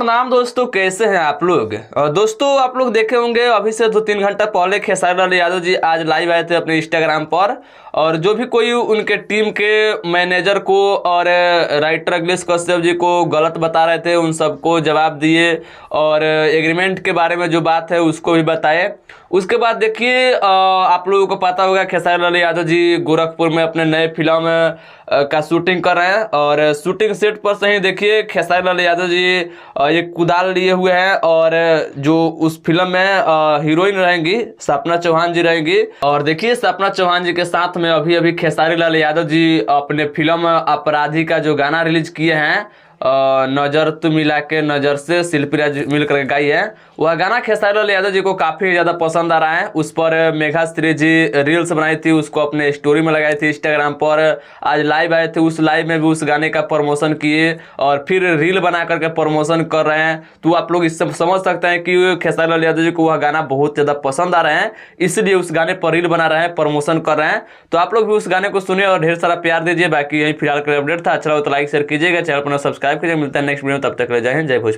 प्रणाम दोस्तों, कैसे हैं आप लोग। और दोस्तों आप लोग देखे होंगे अभी से 2-3 घंटा पहले खेसारी लाल यादव जी आज लाइव आए थे अपने इंस्टाग्राम पर। और जो भी कोई उनके टीम के मैनेजर को और राइटर अखिलेश कश्यप जी को गलत बता रहे थे, उन सबको जवाब दिए और एग्रीमेंट के बारे में जो बात है उसको भी बताए। उसके बाद देखिए आप लोगों को पता होगा खेसारी लाल यादव जी गोरखपुर में अपने नए फिल्म का शूटिंग कर रहे हैं। और शूटिंग सेट पर से ही देखिए खेसारी लाल यादव जी ये कुदाल लिए हुए हैं। और जो उस फिल्म में हीरोइन रहेंगी सपना चौहान जी रहेंगी। और देखिए सपना चौहान जी के साथ में अभी अभी खेसारी लाल यादव जी अपने फिल्म अपराधी का जो गाना रिलीज किए हैं, नजर तू मिला के नजर से शिल्पी राज मिलकर गाई है, वह गाना खेसारी लाल यादव जी को काफी ज्यादा पसंद आ रहा है। उस पर मेघाश्री जी रील्स बनाई थी, उसको अपने स्टोरी में लगाई थी इंस्टाग्राम पर। आज लाइव आए थे, उस लाइव में भी उस गाने का प्रमोशन किए और फिर रील बना करके प्रमोशन कर रहे हैं। तो आप लोग इससे समझ सकते हैं कि खेसारी लाल यादव जी को वह गाना बहुत ज्यादा पसंद आ रहे हैं, इसलिए उस गाने पर रील बना रहे हैं, प्रमोशन कर रहे हैं। तो आप लोग भी उस गाने को सुनिए और ढेर सारा प्यार दीजिए। बाकी यही फिलहाल का अपडेट था, अच्छा लगा तो लाइक शेयर कीजिएगा, चैनल पर सब्सक्राइब कीजिए। मिलता है नेक्स्ट वीडियो, तब तक ले जय हिंद जय भोजपुरी।